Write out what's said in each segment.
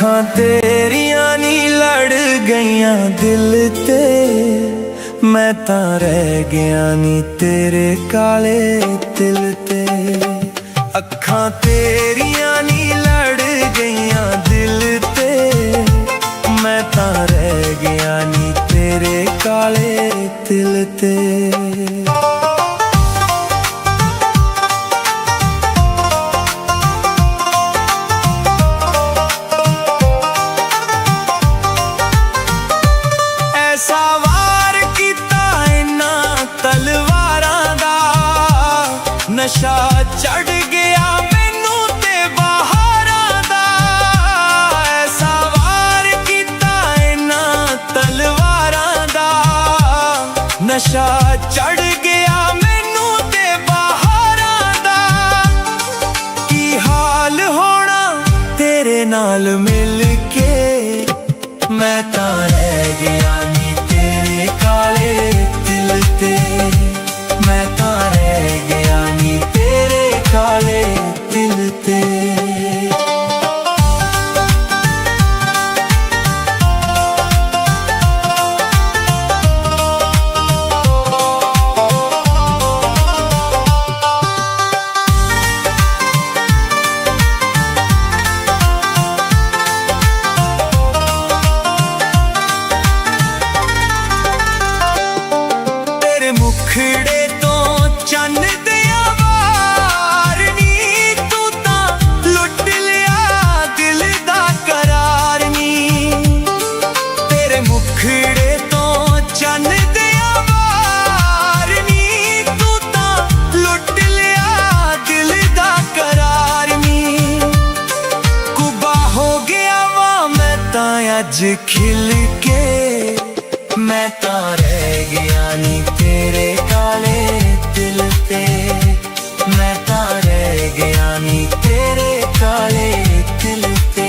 ਅੱਖਾਂ ਤੇਰੀਆਂ ਨੀ ਲੜ ਗਈਆਂ ਦਿਲ ਤੇ, ਮੈਂ ਤਾਂ ਰਹਿ ਗਿਆ ਨੀ ਤੇਰੇ ਕਾਲੇ ਦਿਲ ਤੇ। ਅੱਖਾਂ ਤੇਰੀਆਂ ਨੀ ਲੜ ਗਈਆਂ ਦਿਲ ਤੇ, ਮੈਂ ਤਾਂ ਰਹਿ ਗਿਆ ਨੀ ਤੇਰੇ ਕਾਲੇ ਦਿਲ ਤੇ। ਨਸ਼ਾ ਚੜ ਗਿਆ ਮੈਨੂੰ ਤੇ ਬਹਾਰਾਂ ਦਾ, ਐਸਾ ਵਾਰ ਕੀਤਾ ਇਹਨਾਂ ਤਲਵਾਰਾਂ ਦਾ। ਨਸ਼ਾ ਚੜ ਗਿਆ ਮੈਨੂੰ ਤੇ ਬਹਾਰਾਂ ਦਾ, ਕੀ ਹਾਲ ਹੋਣਾ ਤੇਰੇ ਨਾਲ ਮਿਲ ਕੇ, ਮੈਂ ਤਾਂ ਰਹਿ ਗਿਆ ਨੀ ਤੇਰੇ ਕਾਲੇ ਦਿਲ ਤੇ। ਮੈਂ ਤਾਂ ਰਹਿ ਗਿਆ ਨੀ ਤੇਰੇ ਕਾਲੇ ਦਿਲ ਤੇ। ਤੇਰੇ ਮੁਖੜੇ ਤੋਂ ਚੰਨ ਦਿਆ ਵਾਰ ਨੀ, ਤੂੰ ਤਾਂ ਲੁੱਟ ਲਿਆ ਦਿਲ ਦਾ ਕਰਾਰ ਨੀ। ਤੇਰੇ ਮੁਖੜੇ ਤੋਂ ਚੰਨ ਦਿਆ ਵਾਰ ਨੀ, ਤੂੰ ਤਾਂ ਲੁੱਟ ਲਿਆ ਦਿਲ ਦਾ ਕਰਾਰ ਨੀ। ਕੁਬਾ ਹੋ ਗਿਆ ਵਾਂ ਮੈਂ ਤਾਂ ਅੱਜ ਖਿਲ ਕੇ, ਮੈਂ ਤਾਂ ਰਹਿ ਗਿਆ ਨੀ ਤੇਰੇ ਕਾਲੇ ਦਿਲ ਤੇ। ਮੈਂ ਤਾਂ ਰਹਿ ਗਿਆ ਨੀ ਤੇਰੇ ਕਾਲੇ ਦਿਲ ਤੇ।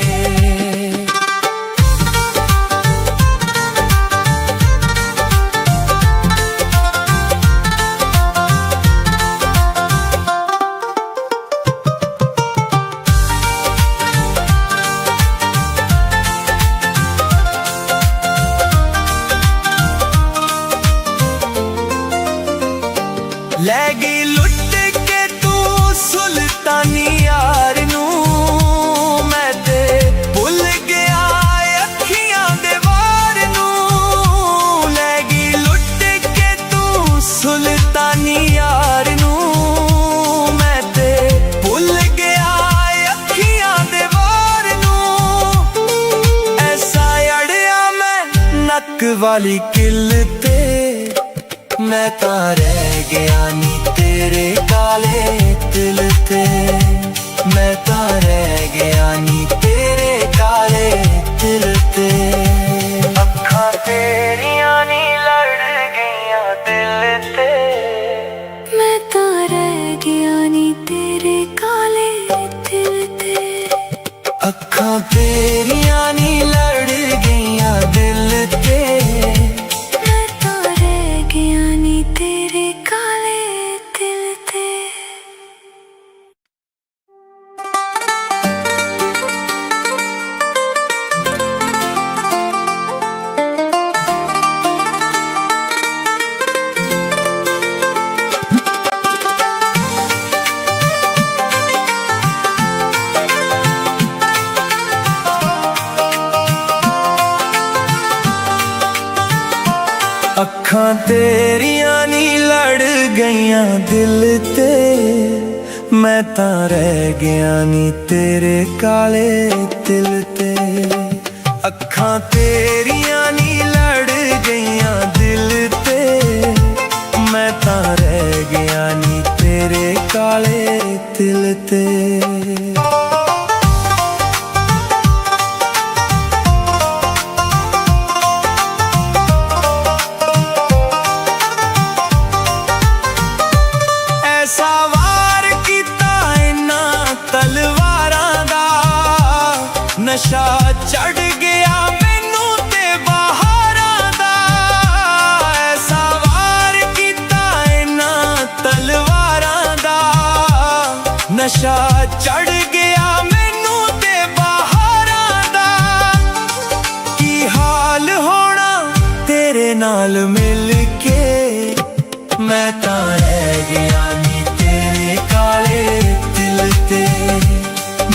ਲੈ ਗਈ ਲੁੱਟ ਕੇ ਤੂੰ ਸੁਲਤਾਨੀ ਯਾਰ ਨੂੰ, ਮੈਂ ਤੇ ਭੁੱਲ ਗਿਆ ਅੱਖੀਆਂ ਦੇ ਵਾਰ ਨੂੰ। ਲੈ ਗਈ ਲੁੱਟ ਕੇ ਤੂੰ ਸੁਲਤਾਨੀ ਯਾਰ ਨੂੰ, ਮੈਂ ਤੇ ਭੁੱਲ ਗਿਆ ਅੱਖੀਆਂ ਦੇ ਵਾਰ ਨੂੰ। ਐਸਾ ਅੜਿਆ ਮੈਂ ਨੱਕ ਵਾਲੀ ਕਿੱਲ ਤੇ, ਮੈਂ ਤਾਂ ਰਹਿ ਗਿਆ ਨੀ ਤੇਰੇ ਕਾਲੇ ਦਿਲ ਤੇ। ਮੈਂ ਤਾਂ ਰਹਿ ਗਿਆ ਨੀ ਤੇਰੇ ਕਾਲੇ ਦਿਲ ਤੇ। ਅੱਖਾਂ ਤੇਰੀਆਂ ਨੀ ਲੜ ਗਈਆਂ ਦਿਲ ਤੇ, ਮੈਂ ਤਾਂ ਰਹਿ ਗਿਆ ਨੀ ਤੇਰੇ ਕਾਲੇ ਦਿਲ ਤੇ। ਅੱਖਾਂ ਤੇਰੀਆਂ ਨੀ ਲੜ ਗਈਆਂ ਦਿਲ ਤੇ, ਤੇਰੇ ਕਾਲੇ ਦਿਲ ਤੇ। ਅੱਖਾਂ ਤੇਰੀਆਂ ਨੀ ਲੜ ਗਈਆਂ ਦਿਲ ਤੇ, ਮੈਂ ਤਾਂ ਰਹਿ ਗਿਆ ਨੀ ਤੇਰੇ ਕਾਲੇ ਦਿਲ ਤੇ। ਅੱਖਾਂ ਤੇਰੀਆਂ ਨੀ ਲੜ ਗਈਆਂ ਦਿਲ ਤੇ, ਮੈਂ ਤਾਂ ਰਹਿ ਗਿਆ ਨੀ ਤੇਰੇ ਕਾਲੇ ਦਿਲ ਤੇ। ਤਲਵਾਰਾਂ ਦਾ ਨਸ਼ਾ ਚੜ ਗਿਆ ਮੈਨੂੰ ਤੇ ਬਹਾਰਾਂ ਦਾ, ਐਸਾ ਵਾਰ ਕੀਤਾ ਇਹਨਾਂ ਤਲਵਾਰਾਂ ਦਾ। ਨਸ਼ਾ ਚੜ ਗਿਆ ਮੈਨੂੰ ਤੇ ਬਹਾਰਾਂ ਦਾ, मैं तां रह गया नी तेरे काले दिल ते,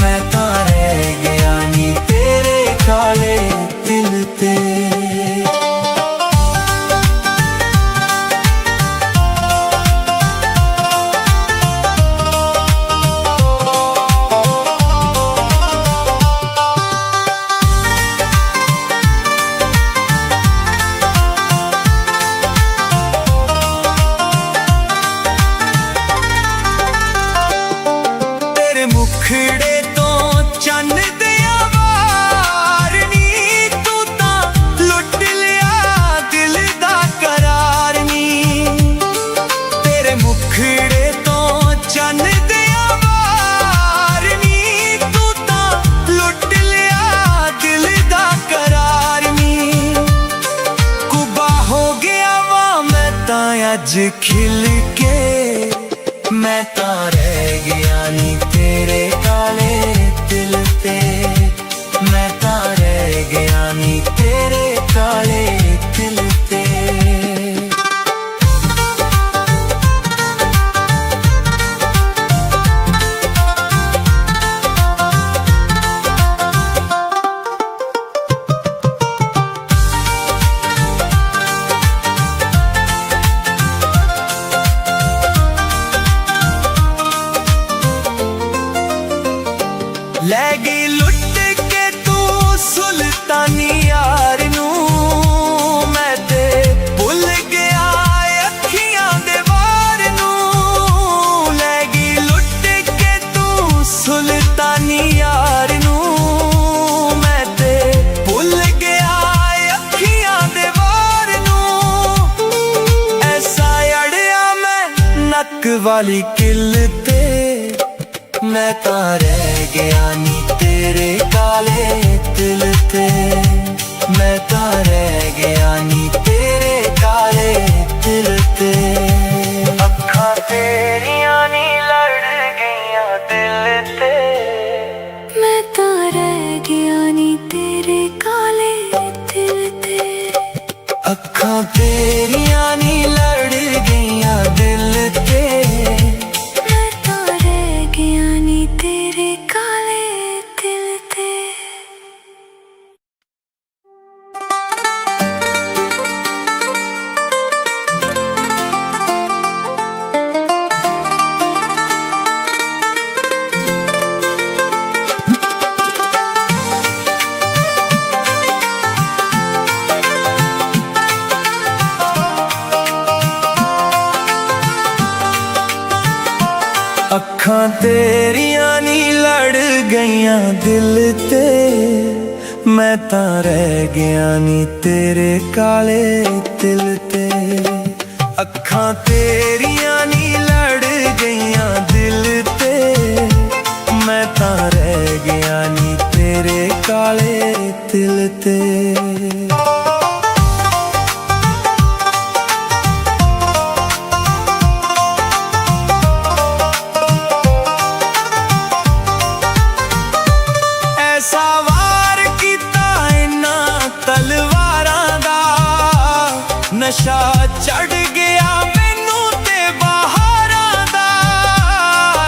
मैं तां रह गया नी तेरे काले दिल ते। मुखड़े तो चन्न दिया वार नी, तू तां लुट लिया दिल दा करार नी। तेरे मुखड़े तो चन्न दिया वार नी, तू तां लुट लिया दिल दा करार नी। कुबा हो गया वा मैं तां अज खिल के, मैं तां रह गया नी तेरे काले दिल ते, मैं तां रह गया नी तेरे काले दिल ते। लै गई लुट के तू सुल्तानी यार नू, मैं ते भुल गया अखियां दे वार नू। लै गई लुट के तू सुल्तानी यार नू, मैं ते भुल गया अखियां दे वार नू। ऐसा अड़िया मैं नक वाली किल ते, मैं तां रह गया नी तेरे काले दिल ते, मैं तां रह गया नी तेरे काले दिल ते। अखां तेरियां नी लड़ गईयां दिल ते, मैं तां रह गया नी तेरे काले दिल ते। अखां तेरियां नी लड़ गईयां दिल ते, मैं तां रह गया नी तेरे काले दिल ते। अखां तेरियां नी लड़ गईयां दिल ते, मैं तां रह गया नी तेरे काले दिल ते। अखां तेरियां नी लड़ गईयां दिल ते, मैं तां रह गया नी तेरे काले दिल ते। नशा चढ़ गया मैनू ते बहारां दा,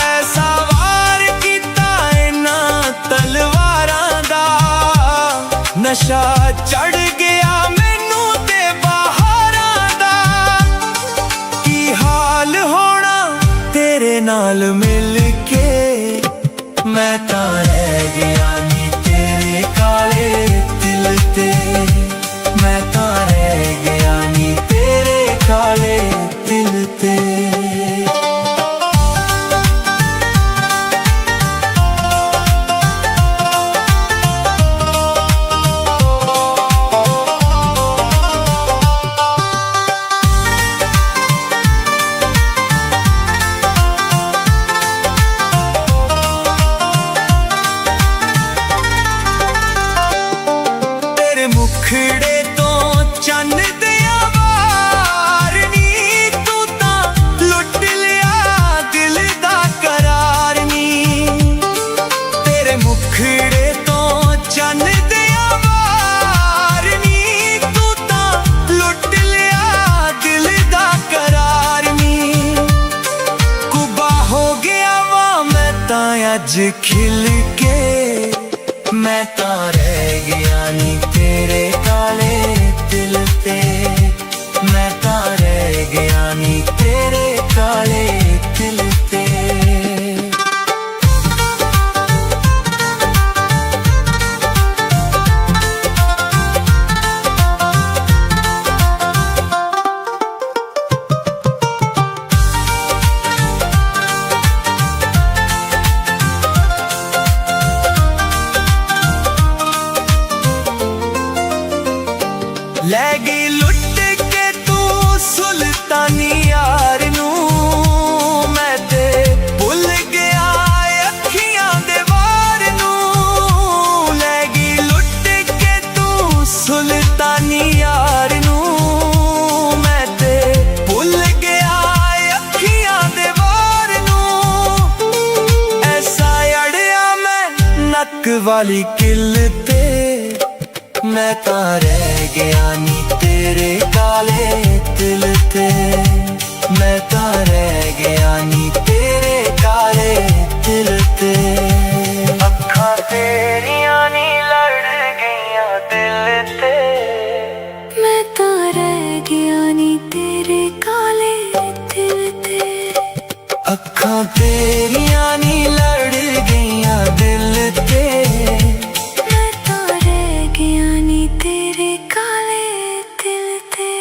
ऐसा वार कीता इन्हां तलवारां दा। नशा चढ़ गया मैनू ते बहारां दा, की हाल होना तेरे नाल मिल के, मैं तां रह गया नी तेरे काले दिल ते, मैं तां रह गया नी तेरे काले दिल ते। ਅੱਜ ਖਿਲ ਕੇ ਮੈਂ ਤਾਂ ਰਹਿ ਗਿਆ ਨੀ ਤੇਰੇ ਕਾਲੇ ਦਿਲ ਤੇ ਮੈਂ ਤਾਂ ਰਹਿ ਗਿਆ ਨੀ ਤੇਰੇ ਕਾਲੇ ਦਿਲ ਤੇ ਲੈ ਗਈ ਲੁੱਟ ਕੇ ਤੂੰ ਸੁਲਤਾਨੀ ਯਾਰ ਨੂੰ ਮੈਂ ਤੇ ਭੁੱਲ ਗਿਆ ਅੱਖੀਆਂ ਦੇ ਵਾਰ ਨੂੰ ਲੈ ਗਈ ਲੁੱਟ ਕੇ ਤੂੰ ਸੁਲਤਾਨੀ ਯਾਰ ਨੂੰ ਮੈਂ ਤੇ ਭੁੱਲ ਗਿਆ ਅੱਖੀਆਂ ਦੇ ਵਾਰ ਨੂੰ ਐਸਾ ਅੜਿਆ ਮੈਂ ਨੱਕ ਵਾਲੀ ਕਿੱਲ ਤੇ ਮੈਂ ਤਾਂ ਰਹਿ ਗਿਆ ਨੀ ਤੇਰੇ ਕਾਲੇ ਦਿਲ ਤੇ ਮੈਂ ਤਾਂ ਰਹਿ ਗਿਆ ਨੀ ਤੇਰੇ ਕਾਲੇ ਦਿਲ ਤੇ ਅੱਖਾਂ ਤੇਰੀਆਂ ਨੀ ਲੜ ਗਈਆਂ ਦਿਲ ਤੇ ਮੈਂ ਤਾਂ ਰਹਿ ਗਿਆ ਨੀ ਤੇਰੇ ਕਾਲੇ ਦਿਲ ਤੇ ਅੱਖਾਂ ਤੇਰੀਆਂ ਨੀ ਲੜ ਗਈਆਂ ਦਿਲ ਤੇ ਮੈਂ ਤਾਂ ਰਹਿ ਗਿਆ ਨੀ ਤੇਰੇ ਕਾਲੇ ਦਿਲ ਤੇ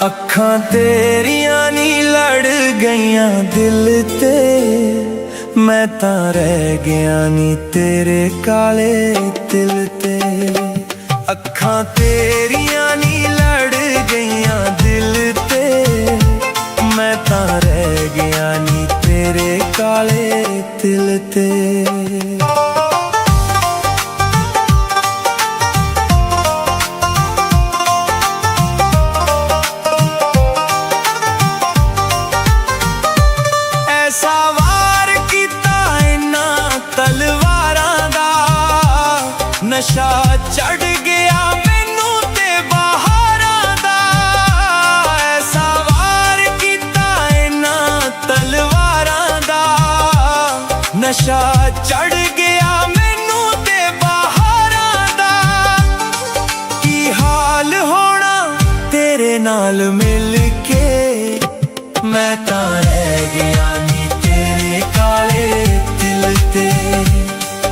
ਅੱਖਾਂ ਤੇਰੀਆਂ ਨੀ ਲੜ ਗਈਆਂ ਦਿਲ ਤੇ ਮੈਂ ਤਾਂ ਰਹਿ ਗਿਆ ਨੀ ਤੇਰੇ ਕਾਲੇ ਦਿਲ ਤੇ ਅੱਖਾਂ ਤੇਰੀਆਂ ਨੀ ਲੜ ਗਈਆਂ ਦਿਲ ਤੇ ਮੈਂ ਤਾਂ ਰਹਿ ਗਿਆ ਨੀ ਤੇਰੇ ਕਾਲੇ ਦਿਲ ਤੇ ਨਸ਼ਾ ਚੜ ਗਿਆ ਮੈਨੂੰ ਤੇ ਬਹਾਰਾਂ ਦਾ ਐਸਾ ਵਾਰ ਕੀਤਾ ਇਹਨਾਂ ਤਲਵਾਰਾਂ ਦਾ ਨਸ਼ਾ ਚੜ ਗਿਆ ਮੈਨੂੰ ਤੇ ਬਹਾਰਾਂ ਦਾ ਕੀ ਹਾਲ ਹੋਣਾ ਤੇਰੇ ਨਾਲ ਮਿਲ ਕੇ ਮੈਂ ਤਾਂ ਰਹਿ ਗਿਆ ਨੀ ਤੇਰੇ ਕਾਲੇ ਦਿਲ ਤੇ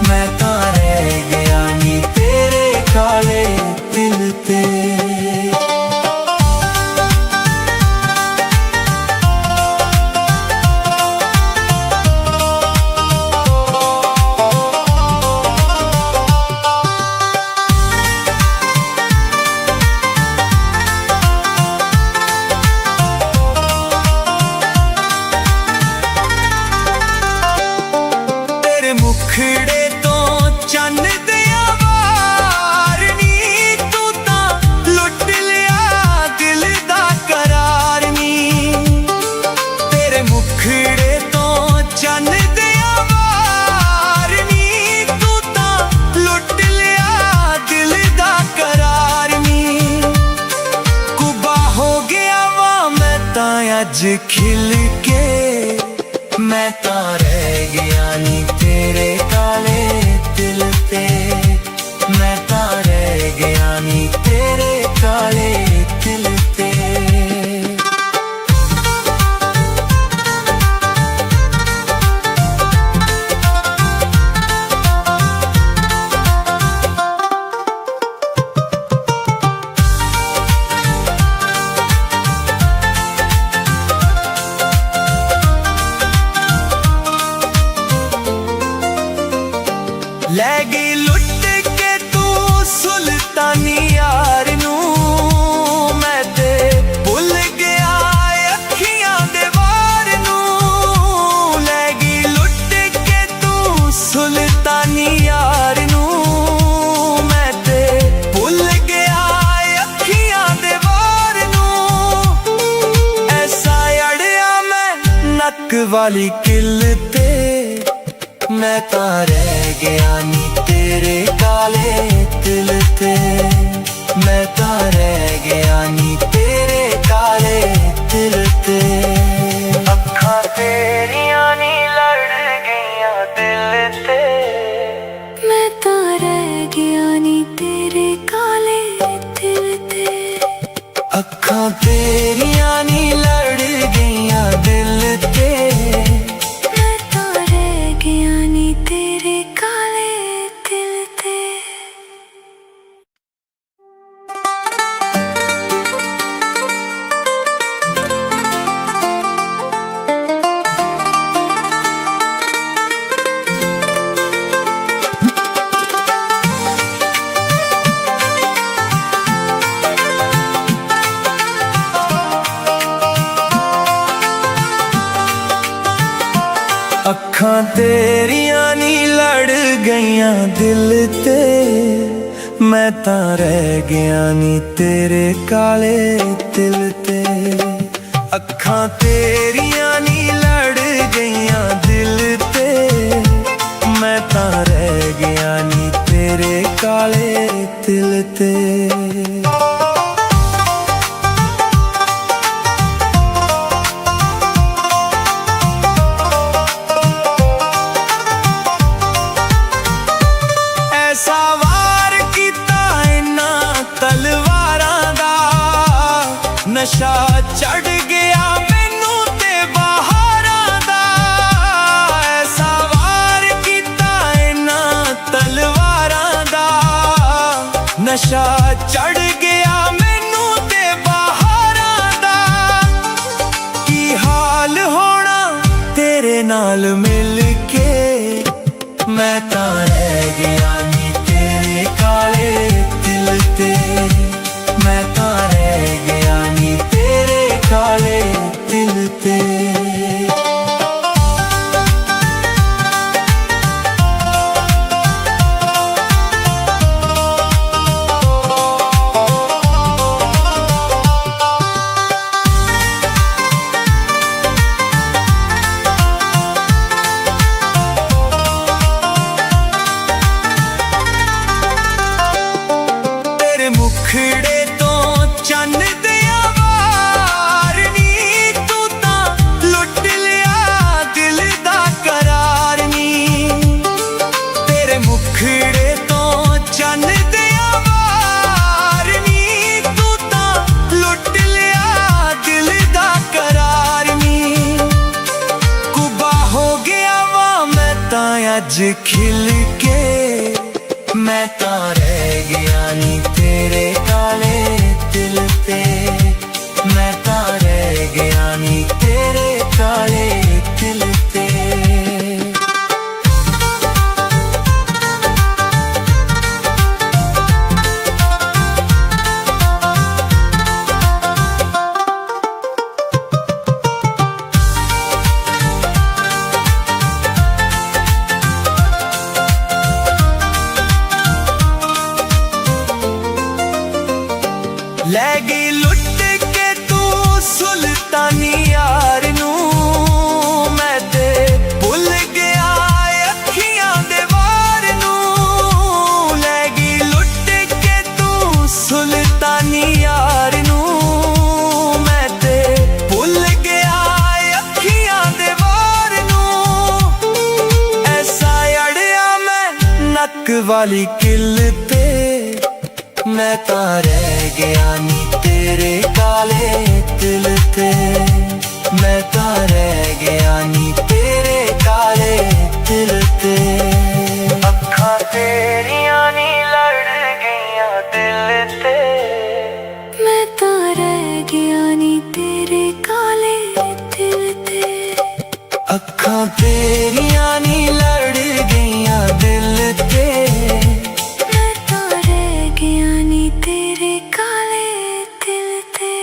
ਮੈਂ ਤਾਂ ਰਹਿ ਗਿਆ ਨੀ ਤੇਰੇ ਕਾਲੇ ਦਿਲ ਤੇ ਤੇਰੇ ਮੁਖੜੇ ਤੋਂ ਚੰਨ ਦਿਆ ਵਾਰ ਨੀ ਤੂੰ ਤਾਂ ਲੁੱਟ ਲਿਆ ਦਿਲ ਦਾ ਕਰਾਰ ਨੀ ਤੇਰੇ ਮੁਖੜੇ ਤੋਂ ਚੰਨ ਦਿਆ ਵਾਰ ਨੀ ਤੂੰ ਤਾਂ ਲੁੱਟ ਲਿਆ ਦਿਲ ਦਾ ਕਰਾਰ ਨੀ ਕੁਬਾ ਹੋ ਗਿਆ ਵਾ ਮੈਂ ਤਾਂ ਅੱਜ ਖਿਲ ਕੇ ਮੈਂ ਤਾਂ ਰਹਿ ਗਿਆ ਨੀ ਤੇਰੇ ਕਾਲੇ ਦਿਲ ਤੇ ਮੈਂ ਤਾਂ ਰਹਿ ਗਿਆ ਨੀ ਤੇਰੇ ਕਾਲੇ ਦਿਲ ਤੇ ਲੈ ਗਈ ਲੁੱਟ ਕੇ ਤੂੰ ਸੁਲਤਾਨੀ ਯਾਰ ਨੂੰ ਮੈਂ ਤੇ ਭੁੱਲ ਗਿਆ ਅੱਖੀਆਂ ਦੇ ਵਾਰ ਨੂੰ ਲੈ ਗਈ ਲੁੱਟ ਕੇ ਤੂੰ ਸੁਲਤਾਨੀ ਯਾਰ ਨੂੰ ਮੈਂ ਤੇ ਭੁੱਲ ਗਿਆ वाली किल ते मैं तां रह गया नी तेरे काले दिल ते। मैं तां रह गया नी तेरे काले दिल ते। अखां तेरियां नी लड़ गईयां दिल ते। मैं तां रह गया नी तेरे काले दिल ते। अखां तेरियां नी लड़ गईयां दिल ते। मैं तां रह गया नी तेरे काले दिल ते। अखां तेरियां नी लड़ गईयां दिल ते। मैं तां रह गया नी तेरे काले दिल ते। अखां तेरियां नी लड़ गईयां दिल ते। मैं तां रह गया नी तेरे काले दिल ते। ऐसा वार कीता इन्हां तलवारां दा। नशा चढ़ गया मैनू ते बहारां दा। ऐसा वार कीता इन्हां तलवारां दा। नशा चढ़ गया मैनू ते बहारां दा। की हाल होना तेरे नाल मिल के। मैं तां रह गया नी तेरे काले दिल ते। मैं तां रह गया नी तेरे काले दिल ते। मुखड़े तो चन दिया वार नी। तू तां लुट लिया दिल दा करार नी। तेरे मुखड़े तो चन दिया वार नी। तू तां लुट लिया दिल दा करार नी। कुबा हो गया वा मैं तां अज खिल के। मैं तां रह गया नी तेरे काले दिल ते। मैं तां रह गया नी तेरे काले दिल ते। लै गई लुट के तू सुल्तानी यार नू। मैं ते भुल गया अखियां दे वार नू। लै गई लुट के तू सुल्तानी यार नू। मैं ते भुल गया अखियां दे वार नू। ऐसा अड़िया मैं नक वाली किल ते। मैं तां रह गया नी तेरे काले दिल ते। मैं तां रह गया नी तेरे काले दिल ते। अखां तेरियां नी लड़ गईयां दिल ते। मैं तां रह गया नी तेरे काले दिल ते। अखां तेरियां नी लड़ गईयां दिल ते। मैं तां रह गया नी तेरे काले दिल ते।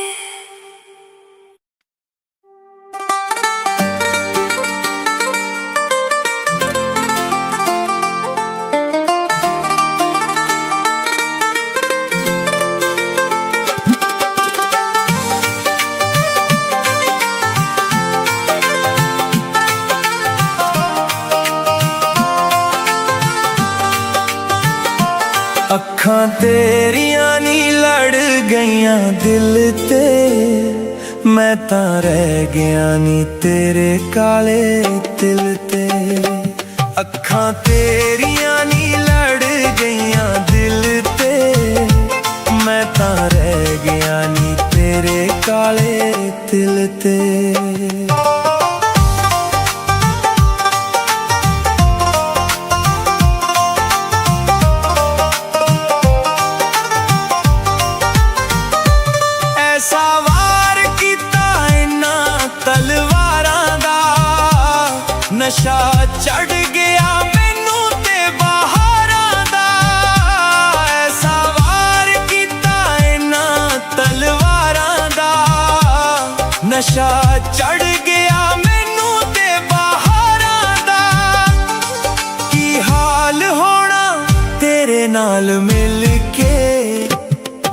ਅੱਖਾਂ ਤੇਰੀਆਂ ਨੀ ਲੜ ਗਈਆਂ ਦਿਲ ਤੇ, ਮੈਂ ਤਾਂ ਰਹਿ ਗਿਆ ਨੀ ਤੇਰੇ ਕਾਲੇ ਦਿਲ ਤੇ। ਅੱਖਾਂ ਤੇਰੀਆਂ ਨੀ ਲੜ ਗਈਆਂ ਦਿਲ ਤੇ, ਮੈਂ ਤਾਂ ਰਹਿ ਗਿਆ ਨੀ ਤੇਰੇ ਕਾਲੇ ਦਿਲ ਤੇ। ਤਲਵਾਰਾਂ ਦਾ ਨਸ਼ਾ ਚੜ ਗਿਆ ਮੈਨੂੰ ਤੇ ਬਹਾਰਾਂ ਦਾ, ਐਸਾ ਵਾਰ ਕੀਤਾ ਇਹਨਾਂ ਤਲਵਾਰਾਂ ਦਾ ਨਸ਼ਾ ਚੜ ਗਿਆ ਮੈਨੂੰ ਤੇ ਬਹਾਰਾਂ ਦਾ। ਕੀ ਹਾਲ ਹੋਣਾ ਤੇਰੇ ਨਾਲ ਮਿਲ ਕੇ,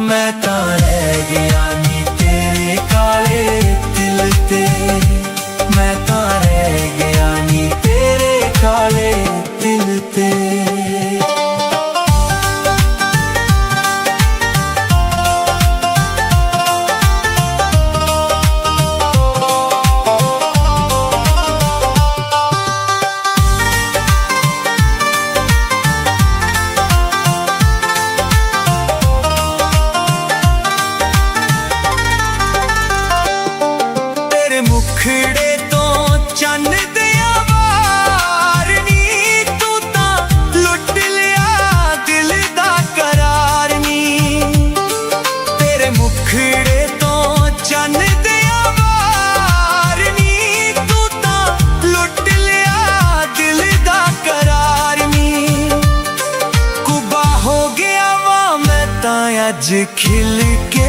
ਮੈਂ ਤਾਂ ਰਹਿ ਗਿਆ ਨੀ ਤੇਰੇ ਕਾਲੇ ਦਿਲ ਤੇ, ਮੈਂ ਤਾਂ ਰਹਿ ਗਿਆ ਨੀ ਤੇਰੇ ਕਾਲੇ ਦਿਲ ਤੇ। ਮੁਖੜੇ ਤੋਂ ਚੰਨ ਦਿਆ ਵਾਰ ਨੀ, ਤੂੰ ਤਾਂ ਲੁੱਟ ਲਿਆ ਦਿਲ ਦਾ ਕਰਾਰ ਨੀ। ਤੇਰੇ ਮੁਖੜੇ ਤੋਂ ਚੰਨ ਦਿਆ ਵਾਰ ਨੀ, ਤੂੰ ਤਾਂ ਲੁੱਟ ਲਿਆ ਦਿਲ ਦਾ ਕਰਾਰ ਨੀ। ਕੁਬਾ ਹੋ ਗਿਆ ਵਾ ਮੈਂ ਤਾਂ ਅੱਜ ਖਿਲ ਕੇ,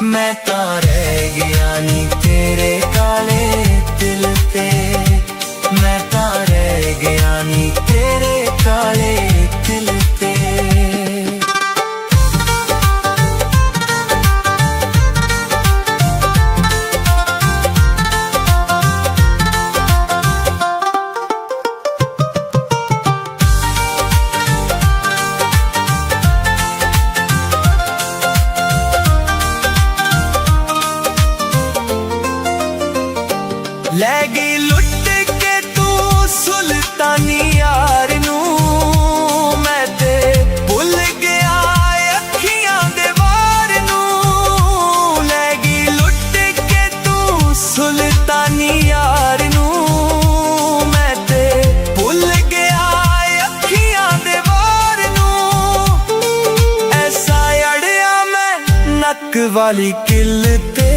ਮੈਂ ਤਾਂ ਰਹਿ ਗਿਆ ਨੀ ਤੇਰੇ ਕਾਲੇ ਦਿਲ ਤੇ, ਮੈਂ ਤਾਂ ਰਹਿ ਗਿਆ ਨੀ ਤੇਰੇ ਕਾਲੇ ਦਿਲ ਤੇ। ਲੈ ਗਈ ਲੁੱਟ ਕੇ ਤੂੰ ਸੁਲਤਾਨੀ ਯਾਰ ਨੂੰ, ਮੈਂ ਤੇ ਭੁੱਲ ਗਿਆ ਅੱਖੀਆਂ ਦੇ ਵਾਰ ਨੂੰ। ਲੈ ਗਈ ਲੁੱਟ ਕੇ ਤੂੰ ਸੁਲਤਾਨੀ ਯਾਰ ਨੂੰ, ਮੈਂ ਤੇ ਭੁੱਲ ਗਿਆ ਅੱਖੀਆਂ ਦੇ ਵਾਰ ਨੂੰ। ਐਸਾ ਅੜਿਆ ਮੈਂ ਨੱਕ ਵਾਲੀ ਕਿੱਲ ਤੇ,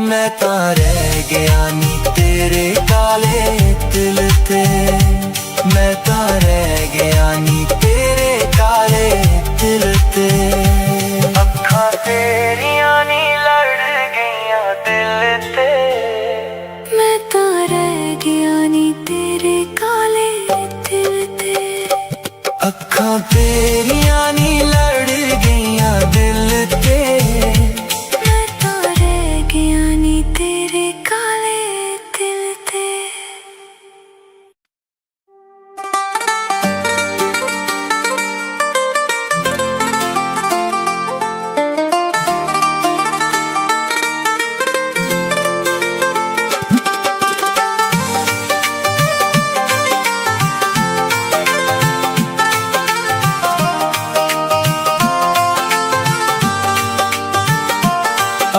ਮੈਂ ਤਾਂ ਰਹਿ ਗਿਆ ਨੀ ਤੇਰੇ ਕਾਲੇ ਦਿਲ ਤੇ, ਮੈਂ ਤਾਂ ਰਹਿ ਗਿਆ ਨੀ ਤੇਰੇ ਕਾਲੇ ਦਿਲ ਤੇ। ਅੱਖਾਂ ਤੇਰੀਆਂ ਨੀ ਲੜ ਗਈਆਂ ਦਿਲ ਤੇ, ਮੈਂ ਤਾਂ ਰਹਿ ਗਿਆ ਨੀ ਤੇਰੇ ਕਾਲੇ ਦਿਲ ਤੇ। ਅੱਖਾਂ ਤੇਰੀਆਂ ਨੀ ਲੜ ਗਈਆਂ ਦਿਲ ਤੇ, ਮੈਂ ਤਾਂ ਰਹਿ ਗਿਆ ਨੀ ਤੇਰੇ ਕਾਲੇ ਦਿਲ ਤੇ।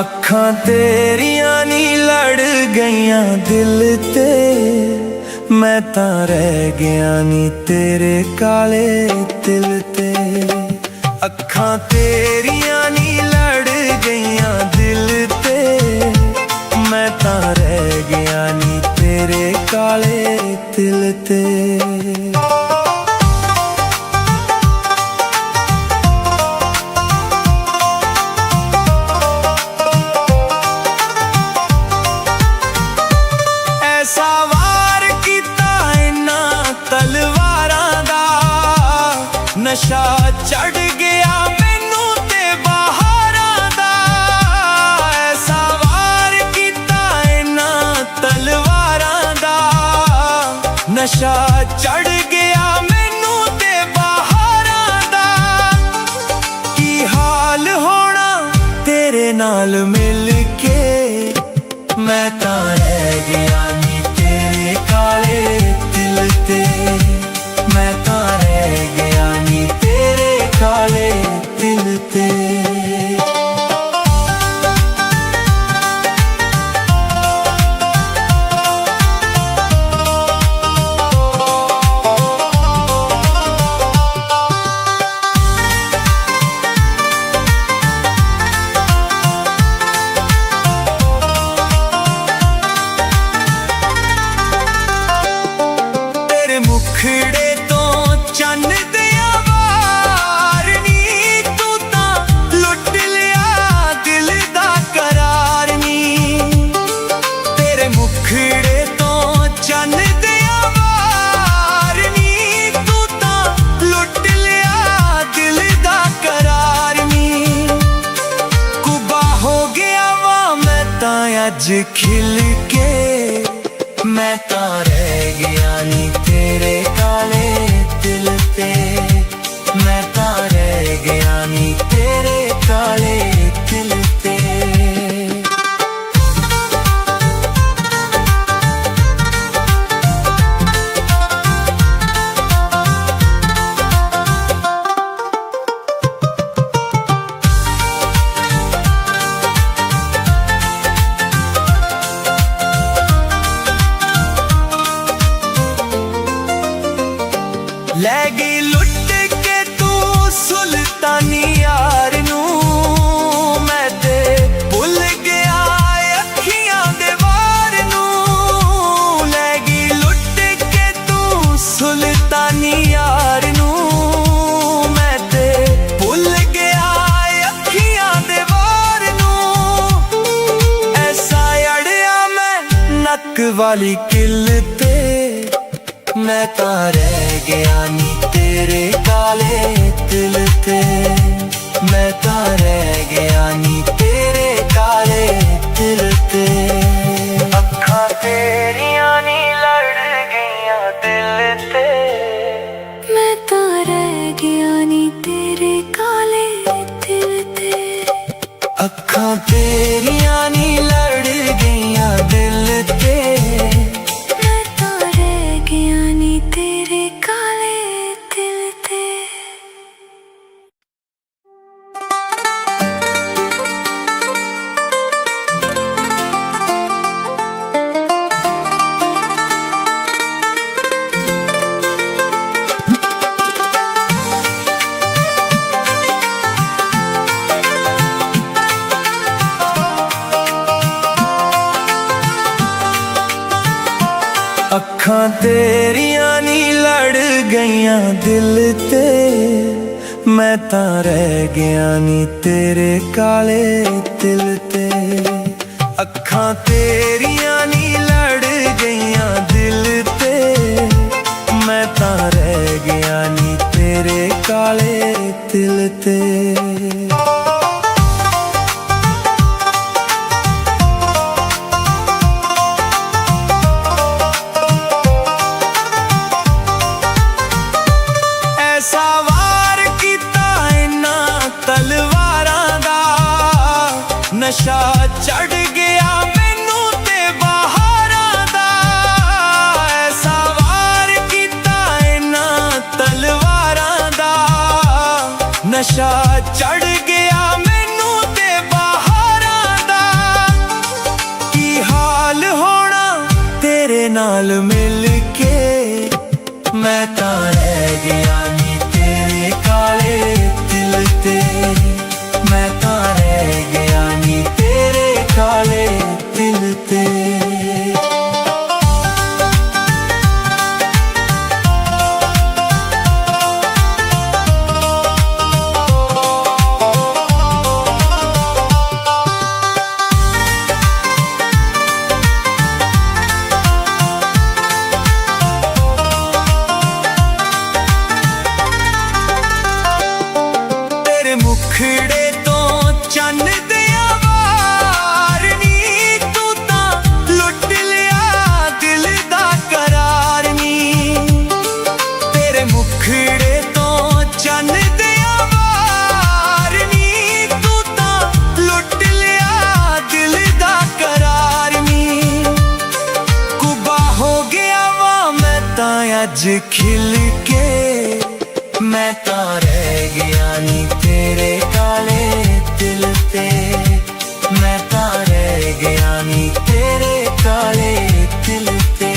ਅੱਖਾਂ ਤੇਰੀਆਂ ਨੀ ਲੜ ਗਈਆਂ ਦਿਲ ਤੇ, ਮੈਂ ਤਾਂ ਰਹਿ ਗਿਆ ਨੀ ਤੇਰੇ ਕਾਲੇ ਦਿਲ ਤੇ। ਅੱਖਾਂ ਤੇਰੀਆਂ ਨੀ ਲੜ ਗਈਆਂ ਦਿਲ ਤੇ, ਮੈਂ ਤਾਂ ਰਹਿ ਗਿਆ ਨੀ ਤੇਰੇ ਕਾਲੇ ਦਿਲ ਤੇ। ਤਲਵਾਰਾਂ ਦਾ ਨਸ਼ਾ ਚੜ ਗਿਆ ਮੈਨੂੰ ਤੇ ਬਹਾਰਾਂ ਦਾ, ਐਸਾ ਵਾਰ ਕੀਤਾ ਇਹਨਾਂ ਤਲਵਾਰਾਂ ਦਾ ਨਸ਼ਾ ਚੜ ਗਿਆ ਮੈਨੂੰ ਤੇ ਬਹਾਰਾਂ ਦਾ। मैं तां रह गया नी तेरे काले दिल ते। मुखड़े तो चन्न दिया वार नी तू तां लुट लिया दिल दा करार नी। तेरे मुखड़े तो चन्न दिया वार नी तू तां लुट लिया दिल दा करार नी। कुबा हो गया वा मैं तां अज खिल के, मैं तां रह गया नी तेरे काले दिल ते। मैं तां रह गया नी तेरे काले दिल ते। लै गई लुट के तू सुल्तानी यार नू, मैं ते भुल गया अखियां दे वार नू। लै गई लुट के तू सुल्तानी यार नू, मैं ते भुल गया अखियां दे वार नू। ऐसा अड़िया मैं नक वाली किल ते, मैं तां रह गया नी तेरे काले दिल ते। मैं तां रह गया नी तेरे काले दिल ते। अखां तेरियां नी लड़ गईयां दिल ते। मैं तां रह गया नी तेरे काले दिल ते। अखां तेरियां नी लड़ गईयां दिल ते। मैं तां रह गया नी तेरे काले दिल ते। अखां तेरियां नी लड़ गईयां दिल ते। मैं तां रह गया नी तेरे काले दिल ते। अखां तेरियां नी लड़ गईयां दिल ते। मैं तां रह गया नी तेरे काले दिल ते। नशा चढ़ गया मैनू ते बहारां दा। ऐसा वार कीता इन्हां तलवारां दा। नशा चढ़ गया मैनू ते बहारां दा। की हाल होना तेरे नाल मिल के। मैं तां रह गया नी तेरे काले दिल ते। मैं तां रह गया नी तेरे काले दिल ते। तेरे मुखड़े तो चन्न दिया वार नी तू तां लुट लिया दिल दा करार नी। तेरे मुखड़े तो चन्न दिया वार नी तू तां लुट लिया दिल दा करार नी। कुबा हो गया वा मैं तां अज खिल के। मैं ਤਾਂ ਰਹਿ ਗਿਆ ਨੀ ਤੇਰੇ ਕਾਲੇ ਦਿਲ ਤੇ मैं ਤਾਂ ਰਹਿ ਗਿਆ ਨੀ ਤੇਰੇ ਕਾਲੇ ਦਿਲ ਤੇ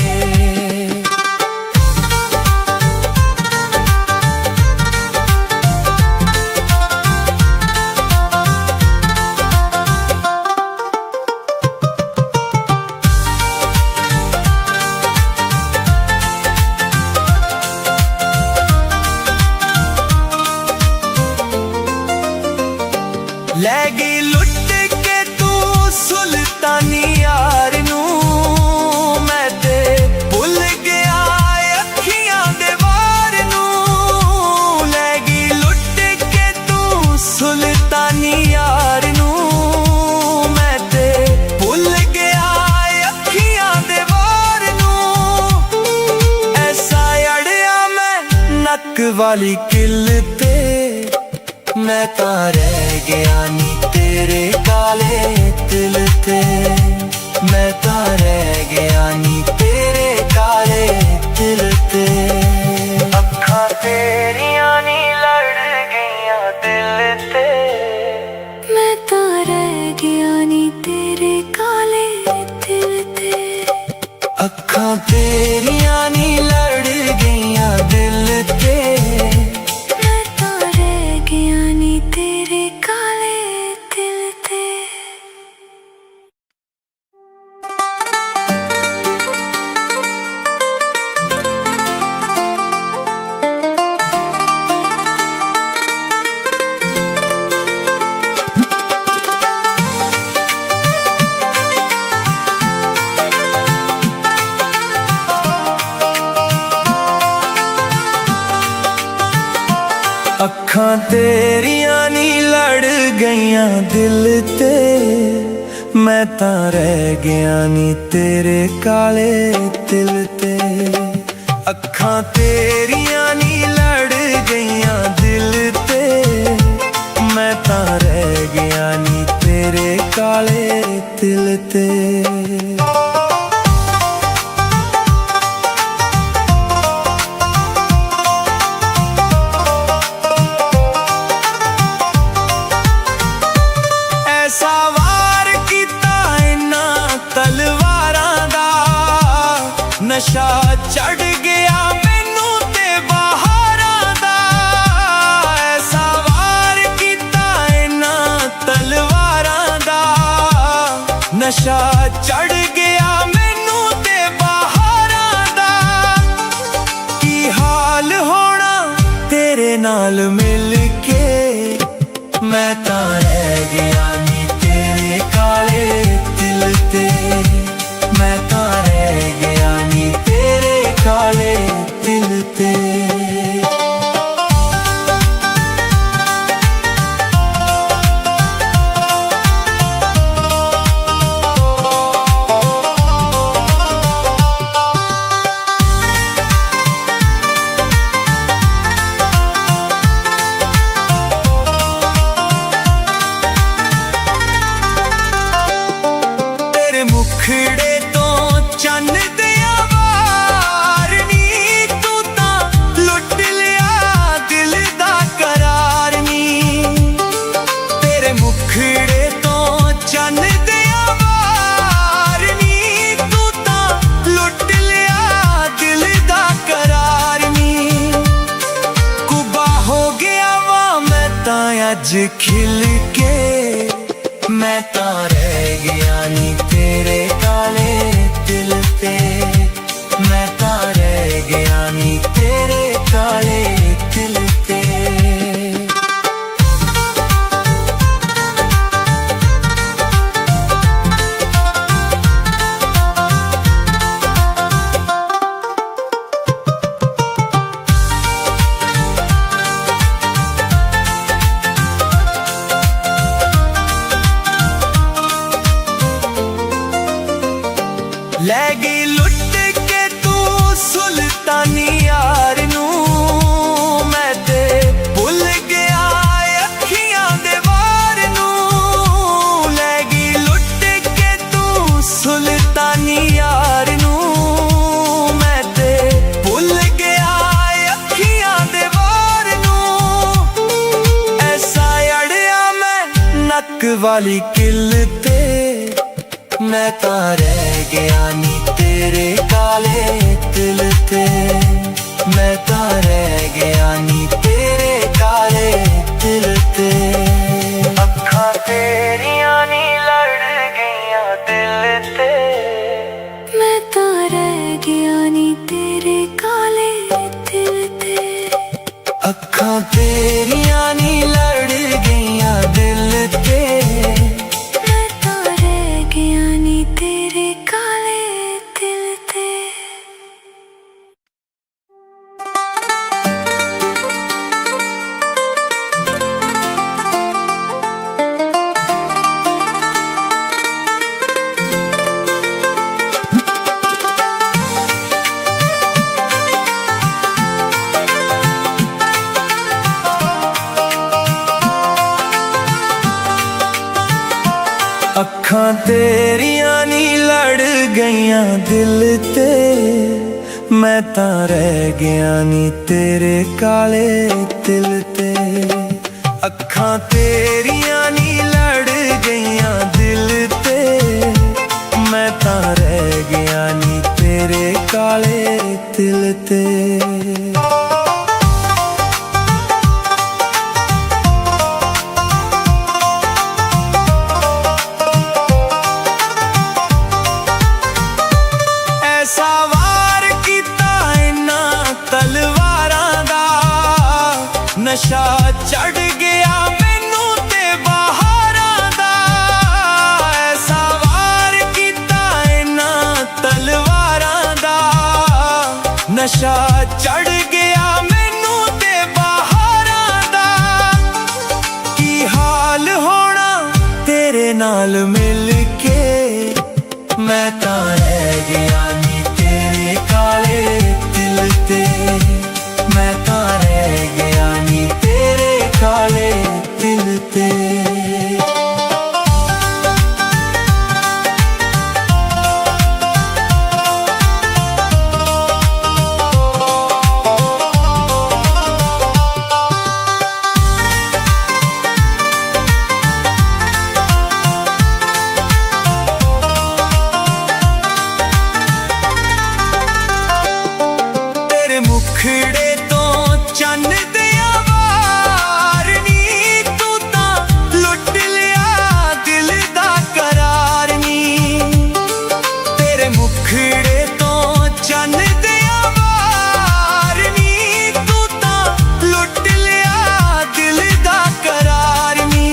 ਲੈ ਗਈ ਲੁੱਟ ਕੇ ਤੂੰ ਸੁਲਤਾਨੀ ਯਾਰ ਨੂੰ ਮੈਂ ਤੇ ਭੁੱਲ ਗਿਆ ਅੱਖੀਆਂ ਦੇ ਵਾਰ ਨੂੰ ਲੈ ਗਈ ਲੁੱਟ ਕੇ ਤੂੰ ਸੁਲਤਾਨੀ ਯਾਰ ਨੂੰ ਮੈਂ ਤੇ ਭੁੱਲ ਗਿਆ ਅੱਖੀਆਂ ਦੇ ਵਾਰ ਨੂੰ ਐਸਾ ਅੜਿਆ ਮੈਂ ਨੱਕ ਵਾਲੀ ਕਿੱਲ ਤੇ मैं ਤਾਂ ਰਹਿ ਗਿਆ ਨੀ ਤੇਰੇ ਕਾਲੇ ਦਿਲ ਤੇ ਮੈਂ ਤਾਂ ਰਹਿ ਗਿਆ ਨੀ ਤੇਰੇ ਕਾਲੇ ਦਿਲ ਤੇ ਅੱਖਾਂ ਤੇਰੀਆਂ ਨੀ ਲੜ ਗਈਆਂ ਦਿਲ ਤੇ मैं तो रह गया नी तेरे काले दिल ते ਅੱਖਾਂ ਤੇਰੀਆਂ ਨੀ ਲੜ ਗਈਆਂ ਦਿਲ ਤੇ मैं तो रह गया नी तेरे काले दिल ते ਅੱਖਾਂ ਤੇਰੀਆਂ ਨੀ ਲੜ ਗਈਆਂ ਦਿਲ ਤੇ ਮੈਂ ਤਾਂ ਰਹਿ ਗਿਆ ਨੀ ਤੇਰੇ ਕਾਲੇ ਦਿਲ ਤੇ ਅੱਖਾਂ ਤੇਰੀਆਂ ਨੀ ਲੜ ਗਈਆਂ ਦਿਲ ਤੇ ਮੈਂ ਤਾਂ ਰਹਿ ਗਿਆ ਨੀ ਤੇਰੇ ਕਾਲੇ ਦਿਲ ਤੇ ਐਸਾ ਵਾਰ ਕੀਤਾ ਇਹਨਾਂ ਤਲਵਾਰਾਂ ਦਾ ਨਸ਼ਾ ਚੜ ਗਿਆ ਮੈਨੂੰ ਤੇ ਬਹਾਰਾਂ ਦਾ ਐਸਾ ਵਾਰ ਕੀਤਾ ਇਹਨਾਂ ਤਲਵਾਰਾਂ ਦਾ ਨਸ਼ਾ ਚੜ ਗਿਆ ਮੈਨੂੰ ਤੇ ਬਹਾਰਾਂ ਦਾ ਕੀ ਹਾਲ ਹੋਣਾ ਤੇਰੇ ਨਾਲ ਮਿਲ ਕੇ ਮੈਂ ਤਾਂ ਰਹਿ ਗਿਆ ਨੀ ਤੇਰੇ ਕਾਲੇ ਦਿਲ ਤੇ ਮੈਂ ਤਾਂ ਰਹਿ ਗਿਆ ਨੀ ਤੇਰੇ ਕਾਲੇ ਦਿਲ ਤੇ ਮੁਖੜੇ ਤੋਂ ਚੰਨ ਦਿਆ ਵਾਰ ਨੀ ਤੂੰ ਤਾਂ ਲੁੱਟ ਲਿਆ ਦਿਲ ਦਾ ਕਰਾਰ ਨੀ ਤੇਰੇ ਮੁਖੜੇ ਤੋਂ ਚੰਨ ਦਿਆ ਵਾਰ ਨੀ ਤੂੰ ਤਾਂ ਲੁੱਟ ਲਿਆ ਦਿਲ ਦਾ ਕਰਾਰ ਨੀ ਕੁਬਾ ਹੋ ਗਿਆ ਵਾ ਮੈਂ ਤਾਂ ਅੱਜ ਖਿਲ ਕੇ ਮੈਂ ਤਾਂ ਰਹਿ ਗਿਆ ਨੀ ਤੇਰੇ ਕਾਲੇ ਦਿਲ ਤੇ ਮੈਂ ਤਾਂ ਰਹਿ ਗਿਆ ਨੀ ਤੇਰੇ ਕਾਲੇ ਦਿਲ ਤੇ ਲੈ ਗਈ ਲੁੱਟ ਕੇ ਤੂੰ ਸੁਲਤਾਨੀ ਯਾਰ वाली किल ते मैं तां रह गया नी तेरे काले दिल ते। मैं तां रह गया नी तेरे काले दिल ते। अखां तेरियां नी लड़ गईयां दिल ते। मैं तां रह गया नी तेरे काले दिल ते। अखां तेरियां नी लड़ गईयां दिल ते। मैं तां रह गया नी तेरे काले दिल ते। अखां तेरियां नी लड़ गईयां दिल ते। मैं तां रह गया नी तेरे काले दिल ते। अखां तेरियां नी लड़ गईयां दिल ते। मैं तां रह गया नी तेरे काले दिल ते। नशा चढ़ गया मैनू ते बहारां दा। ऐसा वार कीता इन्हां तलवारां दा। नशा चढ़ गया मैनू ते बहारां दा। की हाल होना तेरे नाल मिल के। मैं तां रह गया नी तेरे काले दिल ते। मैं तां रह गया नी तेरे काले दिल ते। तेरे मुखड़े तो चन्न दिया वार नी। तू तां लुट लिया दिल दा करार नी। तेरे मुखड़े तो चन्न दिया वार नी। तू तां लुट लिया दिल दा करार नी।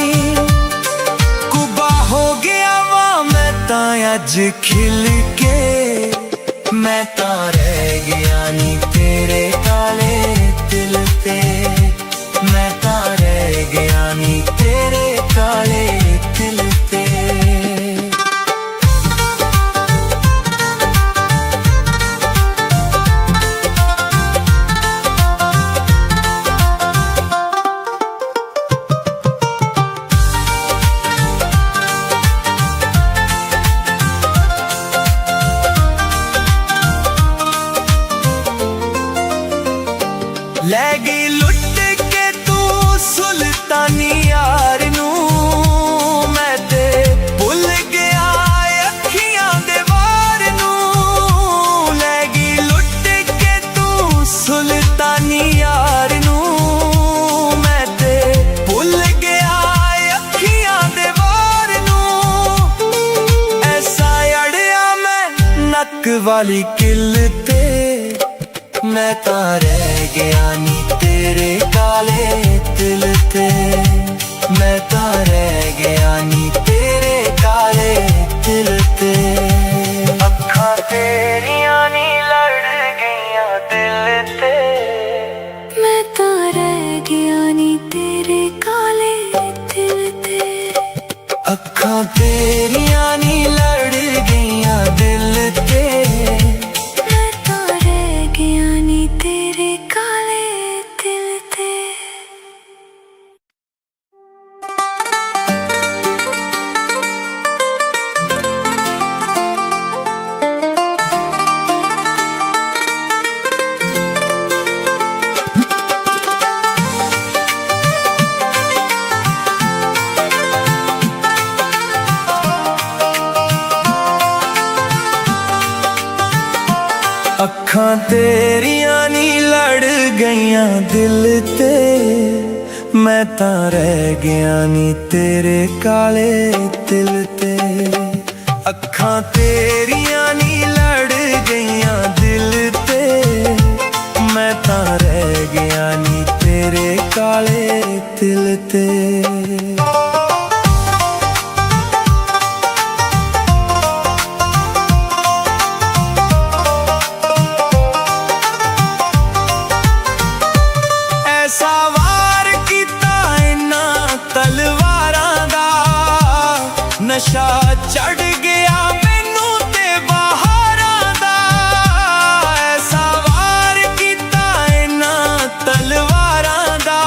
कुबा हो गया वा मैं तां अज खिल के। मैं तां रह गया नी तेरे काले दिल ते। मैं तां रह गया नी तेरे काले दिल ते। लै गई लुट के तू सुल्तानी यार नू। मैं ते भुल गया अखियां दे वार नू। लै गई लुट के तू सुल्तानी यार नू। मैं ते भुल गया अखियां दे वार नू। ऐसा अड़िया मैं नक वाली किल ते। मैं तां रह गया नी तेरे काले दिल ते। मैं तां रह गया नी तेरे काले दिल ते। अखां तेरियां नी लड़ गईयां दिल ते। मैं तां रह गया नी तेरे काले दिल ते। अखां तेरियां नी लड़ गईयां दिल ते। मैं तां रह गया नी तेरे काले दिल ते। ਗਈਆਂ ਦਿਲ ਤੇ, ਮੈਂ ਤਾਂ ਰਹਿ ਗਿਆ ਨੀ ਤੇਰੇ ਕਾਲੇ ਦਿਲ ਤੇ। ਅੱਖਾਂ ਤੇਰੀਆਂ ਨੀ ਲੜ ਗਈਆਂ ਦਿਲ ਤੇ, ਮੈਂ ਤਾਂ ਰਹਿ ਗਿਆ ਨੀ ਤੇਰੇ ਕਾਲੇ ਦਿਲ ਤੇ। ਨਸ਼ਾ ਚੜ ਗਿਆ ਮੈਨੂੰ ਤੇ ਬਹਾਰਾਂ ਦਾ, ਐਸਾ ਵਾਰ ਕੀਤਾ ਇਹਨਾਂ ਤਲਵਾਰਾਂ ਦਾ।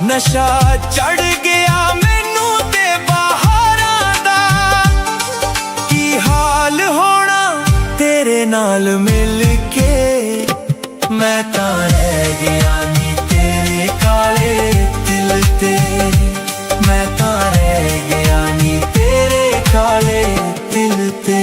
ਨਸ਼ਾ ਚੜ ਗਿਆ ਮੈਨੂੰ ਤੇ ਬਹਾਰਾਂ ਦਾ, ਕੀ ਹਾਲ ਹੋਣਾ ਤੇਰੇ ਨਾਲ ਮਿਲ ਕੇ, ਮੈਂ ਤਾਂ ਰਹਿ ਗਿਆ ਨੀ ਤੇਰੇ ਕਾਲੇ ਦਿਲ ਤੇ। ਮੈਂ ਤਾਂ ਰਹਿ ਗਿਆ ਨੀ ਤੇਰੇ ਕਾਲੇ ਦਿਲ ਤੇ।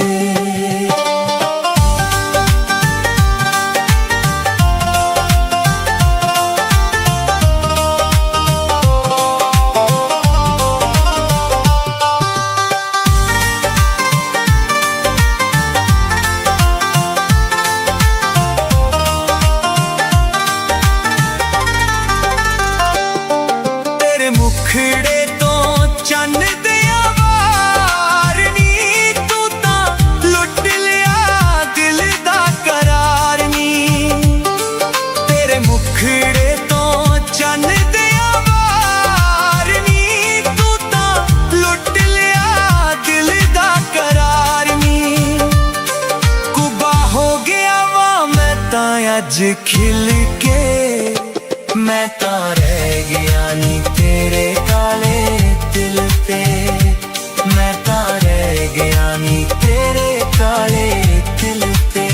ਤੇਰੇ ਮੁਖੜੇ ਤੋਂ ਚੰਨ ਦਿਆ ਵਾਰ ਨੀ, ਤੂੰ ਤਾਂ ਲੁੱਟ ਲਿਆ ਦਿਲ ਦਾ ਕਰਾਰ ਨੀ। ਤੇਰੇ ਮੁਖੜੇ ਤੋਂ ਚੰਨ ਦਿਆ ਵਾਰ ਨੀ, ਤੂੰ ਤਾਂ ਲੁੱਟ ਲਿਆ ਦਿਲ ਦਾ ਕਰਾਰ ਨੀ। ਕੁਬਾ ਹੋ ਗਿਆ ਵਾ ਮੈਂ ਤਾਂ ਅੱਜ ਖਿਲ ਕੇ, ਮੈਂ ਤਾਂ ਰਹਿ ਗਿਆ ਨੀ ਤੇਰੇ ਕਾਲੇ ਦਿਲ ਤੇ। ਮੈਂ ਤਾਂ ਰਹਿ ਗਿਆ ਨੀ ਤੇਰੇ ਕਾਲੇ ਦਿਲ ਤੇ।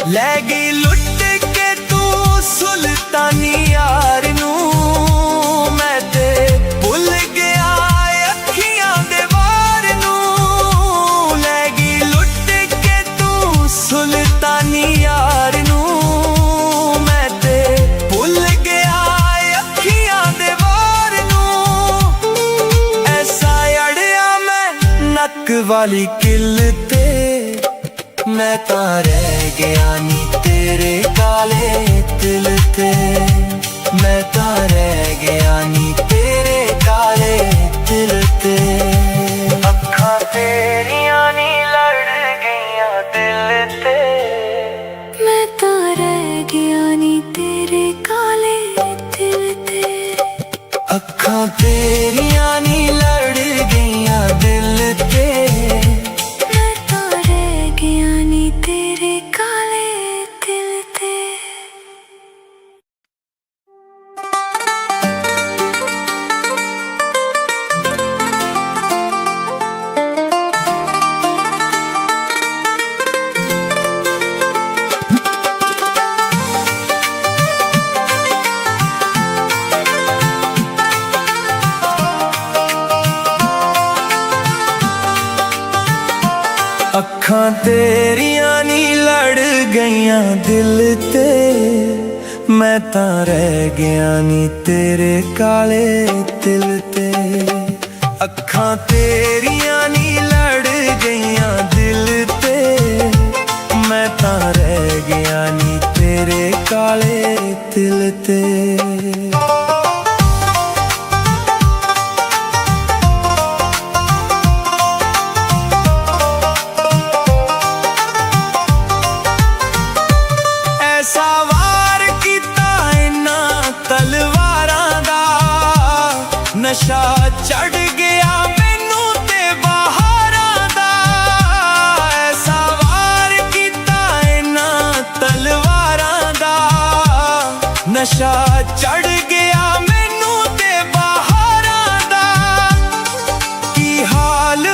ਲੈ ਗਈ ਲੁੱਟ ਕੇ ਤੂੰ ਸੁਲਤਾਨੀ ਯਾਰ ਨੂੰ, ਮੈਂ ਤੇ ਭੁੱਲ ਗਿਆ ਅੱਖੀਆਂ ਦੇ ਵਾਰ ਨੂੰ। ਲੈ ਗਈ ਲੁੱਟ ਕੇ ਤੂੰ ਸੁਲਤਾਨੀ ਯਾਰ ਨੂੰ, ਮੈਂ ਤੇ ਭੁੱਲ ਗਿਆ ਅੱਖੀਆਂ ਦੇ ਵਾਰ ਨੂੰ। ਐਸਾ ਅੜਿਆ ਮੈਂ ਨੱਕ ਵਾਲੀ ਕਿੱਲ ਤੇ, ਮੈਂ ਤਾਂ ਰਹਿ ਗਿਆ ਨੀ ਤੇਰੇ ਕਾਲੇ ਦਿਲ ਤੇ। ਮੈਂ ਤਾਂ ਰਹਿ ਗਿਆ ਨੀ ਤੇਰੇ ਕਾਲੇ ਦਿਲ ਤੇ। ਅੱਖਾਂ ਤੇਰੀਆਂ ਨੀ ਲੜ ਗਈਆਂ ਦਿਲ ਤੇ, ਮੈਂ ਤਾਂ ਰਹਿ ਗਿਆ ਨੀ ਤੇਰੇ ਕਾਲੇ ਦਿਲ ਤੇ। ਅੱਖਾਂ ਤੇਰੀਆਂ ਨੀ ਲੜ ਗਈਆਂ ਦਿਲ ਤੇ, ਮੈਂ ਤਾਂ ਰਹਿ ਗਿਆ ਨੀ ਤੇਰੇ ਕਾਲੇ ਦਿਲ ਤੇ। ਅੱਖਾਂ ਤੇਰੀਆਂ ਨੀ ਲੜ ਗਈਆਂ ਦਿਲ ਤੇ, ਮੈਂ ਤਾਂ ਰਹਿ ਗਿਆ ਨੀ ਤੇਰੇ ਕਾਲੇ ਦਿਲ ਤੇ। ਅੱਖਾਂ ਤੇਰੀਆਂ ਨੀ ਲੜ ਗਈਆਂ ਦਿਲ ਤੇ, ਮੈਂ ਤਾਂ ਰਹਿ ਗਿਆ ਨੀ ਤੇਰੇ ਕਾਲੇ ਦਿਲ ਤੇ। ਐਸਾ ਵਾਰ ਕੀਤਾ ਇਹਨਾਂ ਤਲਵਾਰਾਂ ਦਾ, ਨਸ਼ਾ ਚੜ ਗਿਆ ਮੈਨੂੰ ਤੇ ਬਹਾਰਾਂ ਦਾ। ਐਸਾ ਵਾਰ ਕੀਤਾ ਇਹਨਾਂ ਤਲਵਾਰਾਂ ਦਾ, ਨਸ਼ਾ ਚੜ ਗਿਆ ਮੈਨੂੰ ਤੇ ਬਹਾਰਾਂ ਦਾ। ਕੀ ਹਾਲ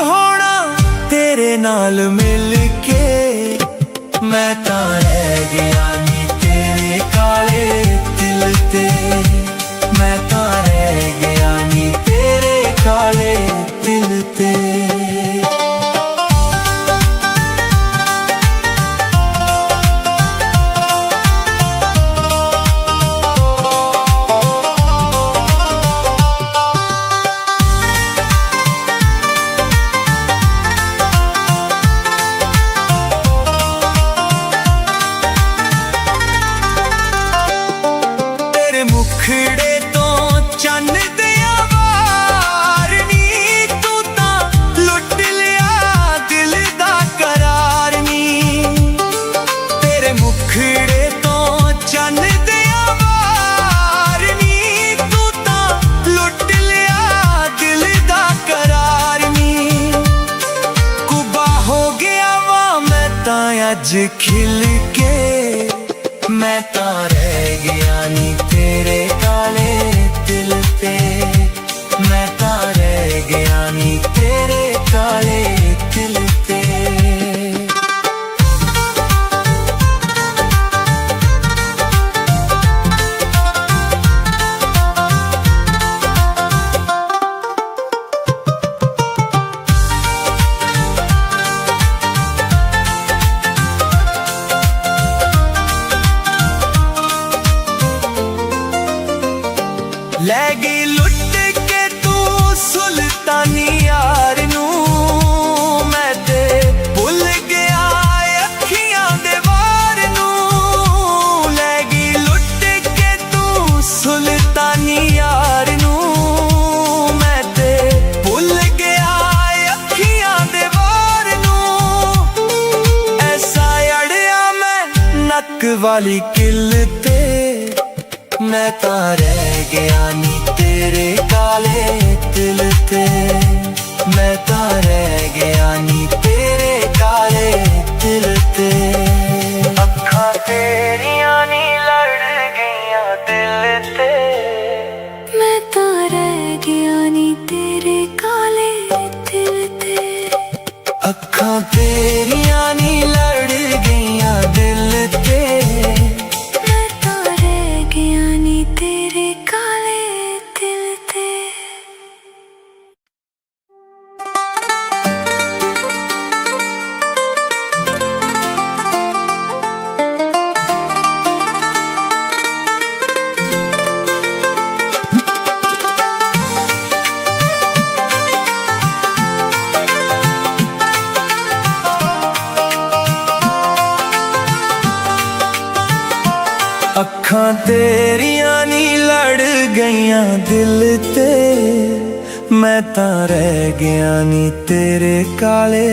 नाल मिल के मैं तां रह गया नी तेरे काले दिल ते। मैं तां रह गया नी तेरे काले दिल ते। मुखड़े तो चन्न दिया वार नी तू तां लुट लिया दिल दा करार नी। तेरे मुखड़े तो चन्न दिया वार नी तू तां लुट लिया दिल दा करार नी। कुबा हो गया वा मैं तां अज खिल के मैं तां रह गया नी तेरे काले दिल ते। मैं तां रह गया नी तेरे काले दिल ते। लै गई लुट के तू सुल्तानी यार नू। मैं ते भुल गया अखियां दे वार नू। लै गई लुट के तू सुल्तानी यार नू। मैं ते भुल गया अखियां दे वार नू। ऐसा अड़िया मैं नक वाली किल ते। मैं तां रह गया नी तेरे काले दिल ते। मैं तां रह गया नी तेरे काले दिल ते। अखां तेरियां नी लड़ गईयां दिल ते। मैं तां रह गया नी तेरे काले दिल ते। अखां तेरियां नी लड़ गईयां दिल ते। मैं तां रह गया नी तेरे काले दिल ते। अखां तेरियां नी लड़ गईयां दिल ते। मैं तां रह गया नी तेरे काले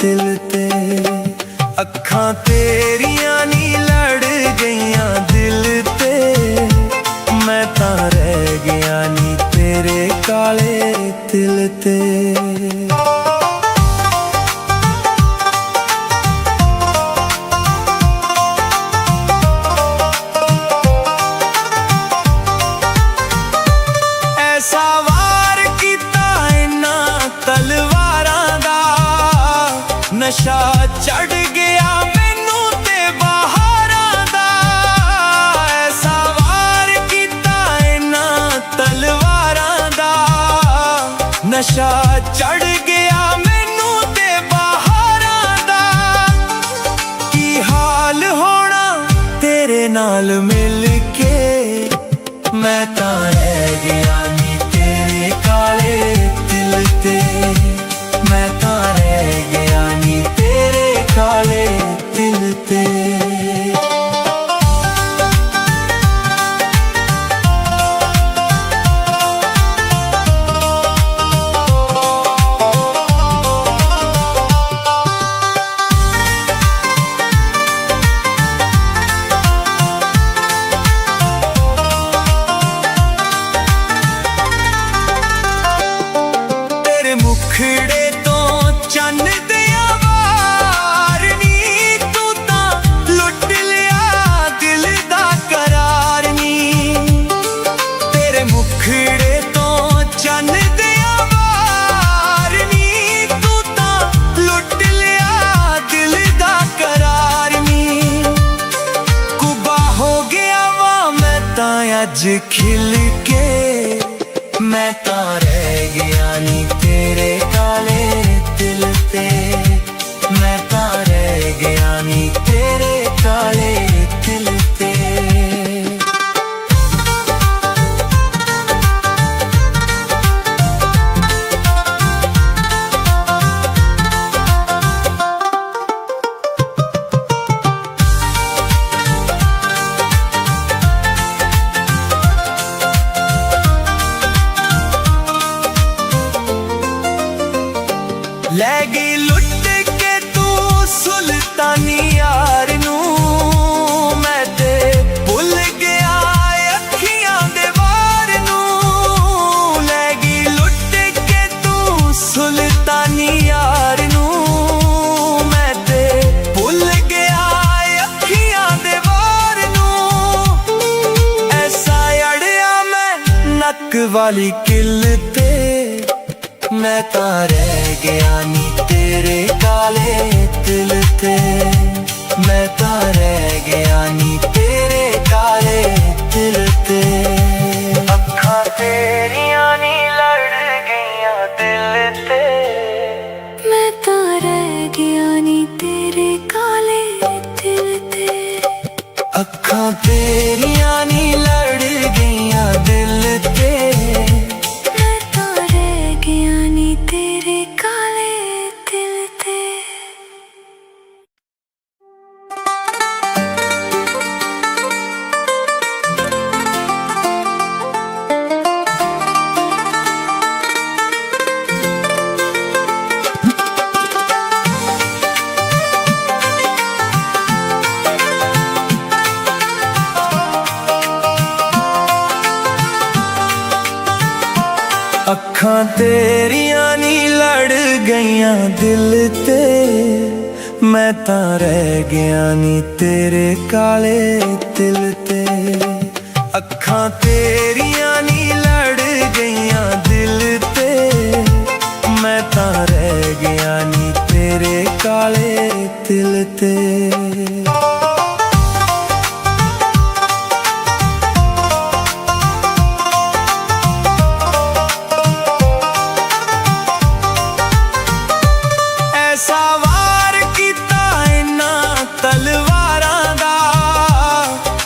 दिल ते। अखां तेरियां नी लड़ गईयां दिल ते। मैं तां रह गया नी तेरे काले दिल ते। नशा चढ़ गया मैनू ते बहारां दा। ऐसा वार कीता इन्हां तलवारां दा। नशा चढ़ गया मैनू ते बहारां दा। की हाल होना तेरे नाल मिल के। मैं तां रह गया नी तेरे काले दिल ते। मैं तां रह गया नी तेरे काले दिल ते। ਅੱਜ ਖਿਲ ਕੇ ਮੈਂ ਤਾਂ ਰਹਿ ਗਿਆ ਨੀ ਤੇਰੇ ਕਾਲੇ ਦਿਲ ਤੇ ਮੈਂ ਤਾਂ ਰਹਿ ਗਿਆ ਨੀ ਤੇਰੇ ਕਾਲੇ ਦਿਲ ਤੇ ਲੈ ਗਈ ਲੁੱਟ ਕੇ ਤੂੰ ਸੁਲਤਾਨੀ ਯਾਰ ਨੂੰ ਮੈਂ ਤੇ ਭੁੱਲ ਗਿਆ ਅੱਖੀਆਂ ਦੇ ਵਾਰ ਨੂੰ ਲੈ ਗਈ ਲੁੱਟ ਕੇ ਤੂੰ ਸੁਲਤਾਨੀ ਯਾਰ ਨੂੰ ਮੈਂ ਤੇ ਭੁੱਲ ਗਿਆ ਅੱਖੀਆਂ ਦੇ ਵਾਰ ਨੂੰ ਐਸਾ ਅੜਿਆ ਮੈਂ ਨੱਕ ਵਾਲੀ ਕਿੱਲ ਤੇ ਮੈਂ ਤਾਂ ਰਹਿ ਗਿਆ ਨੀ ਤੇਰੇ ਕਾਲੇ ਦਿਲ ਤੇ ਮੈਂ ਤਾਂ ਰਹਿ ਗਿਆ ਨੀ ਤੇਰੇ ਕਾਲੇ ਦਿਲ ਤੇ ਅੱਖਾਂ ਤੇਰੀਆਂ ਨੀ ਲੜ ਗਈਆਂ ਦਿਲ ਤੇ ਮੈਂ ਤਾਂ ਰਹਿ ਗਿਆ ਨੀ ਤੇਰੇ ਕਾਲੇ ਦਿਲ ਤੇ ਅੱਖਾਂ ਤੇਰੀਆਂ ਨੀ ਲੜ ਗਈਆਂ ਦਿਲ ਤੇ तेरे काले दिल ते ਅੱਖਾਂ ਤੇਰੀਆਂ ਨੀ ਲੜ ਗਈਆਂ ਦਿਲ ਤੇ ਮੈਂ ਤਾਂ ਰਹਿ ਗਿਆ ਨੀ ਤੇਰੇ ਕਾਲੇ ਦਿਲ ਤੇ ਅੱਖਾਂ ਤੇਰੀਆਂ ਨੀ ਲੜ ਗਈਆਂ ਦਿਲ ਤੇ ਮੈਂ ਤਾਂ ਰਹਿ ਗਿਆ ਨੀ ਤੇਰੇ ਕਾਲੇ ਦਿਲ ਤੇ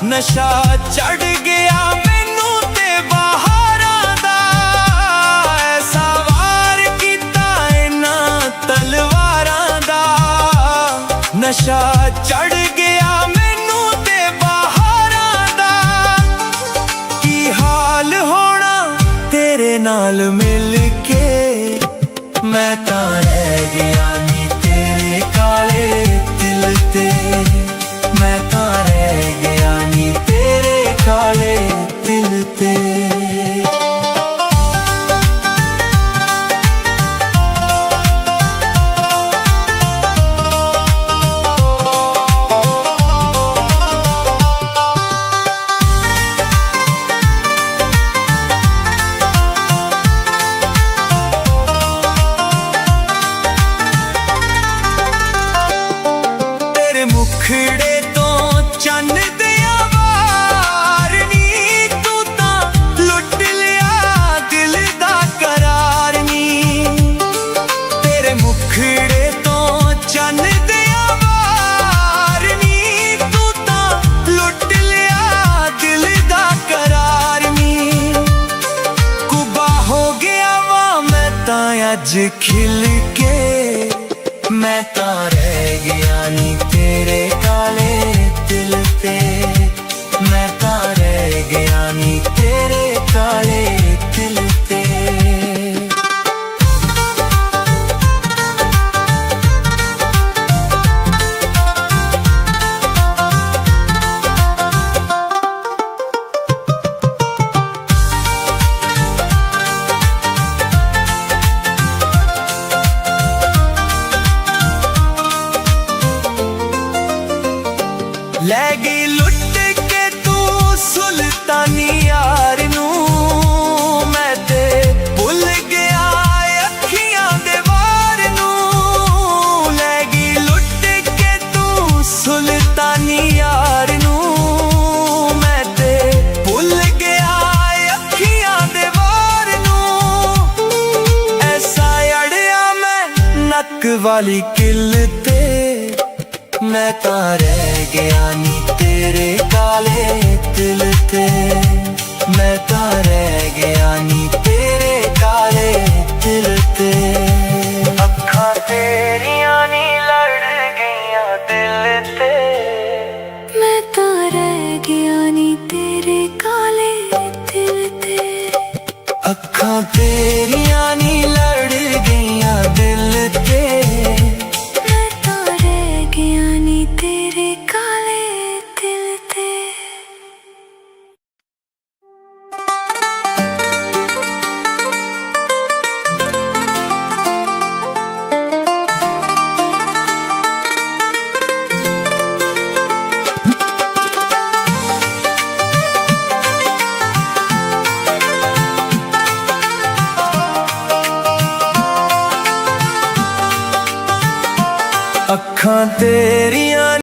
ਨਸ਼ਾ ਚੜ ਗਿਆ ਮੈਨੂੰ ਤੇ ਬਹਾਰਾਂ ਦਾ ਐਸਾ ਵਾਰ ਕੀਤਾ ਇਹਨਾਂ ਤਲਵਾਰਾਂ ਦਾ ਨਸ਼ਾ ਚੜ ਗਿਆ ਮੈਨੂੰ ਤੇ ਬਹਾਰਾਂ ਦਾ ਕੀ ਹਾਲ ਹੋਣਾ ਤੇਰੇ ਨਾਲ ਮਿਲ ਕੇ ਮੈਂ ਤਾਂ ਰਹਿ ਗਿਆ ਨੀ ਤੇਰੇ ਕਾਲੇ ਦਿਲ ਤੇ ਮੈਂ ਤਾਂ ਰਹਿ ਗਿਆ ਨੀ ਤੇਰੇ ਕਾਲੇ ਦਿਲ ਤੇ ਤੇਰੇ ਮੁਖੜੇ ਤੋਂ ਚੰਨ ਦਿਆਂ ਵਾਰ ਨੀ ਤੂੰ ਤਾਂ ਲੁੱਟ ਲਿਆ ਦਿਲ ਦਾ ਕਰਾਰ ਨੀ ਤੇਰੇ ਮੁਖੜੇ ਤੋਂ ਚੰਨ ਦਿਆਂ ਵਾਰ ਨੀ ਤੂੰ ਤਾਂ ਲੁੱਟ ਲਿਆ ਦਿਲ ਦਾ ਕਰਾਰ ਨੀ ਕੁਬਾ ਹੋ ਗਿਆ ਵਾ ਮੈਂ ਤਾਂ ਅੱਜ ਖਿਲ ਕੇ ਮੈਂ ਤਾਂ ਰਹਿ ਗਿਆ ਨੀ ਤੇਰੇ ਕਾਲੇ ਦਿਲ ਤੇ ਮੈਂ ਤਾਂ ਰਹਿ ਗਿਆ ਨੀ ਤੇਰੇ ਕਾਲੇ ਦਿਲ ਤੇ ਲੈ ਗਈ ਲੁੱਟ ਕੇ ਤੂੰ ਸੁਲਤਾਨੀ ਯਾਰ ਨੂੰ ਮੈਂ ਤੇ ਭੁੱਲ ਗਿਆ ਅੱਖੀਆਂ ਦੇ ਵਾਰ ਨੂੰ ਲੈ ਗਈ ਲੁੱਟ ਕੇ ਤੂੰ ਸੁਲਤਾਨੀ ਯਾਰ ਨੂੰ ਮੈਂ ਤੇ ਭੁੱਲ ਗਿਆ वाली किल ते मैं तां रह गया नी तेरे काले दिल ते। मैं तां रह गया नी तेरे काले दिल ते। अखां तेरियां नी लड़ गईयां दिल ते। मैं तां रह गया नी तेरे काले दिल ते। अखां तेरियां नी लड़ गईयां दिल ते। मैं तां रह गया नी तेरे काले दिल ते। अखां तेरी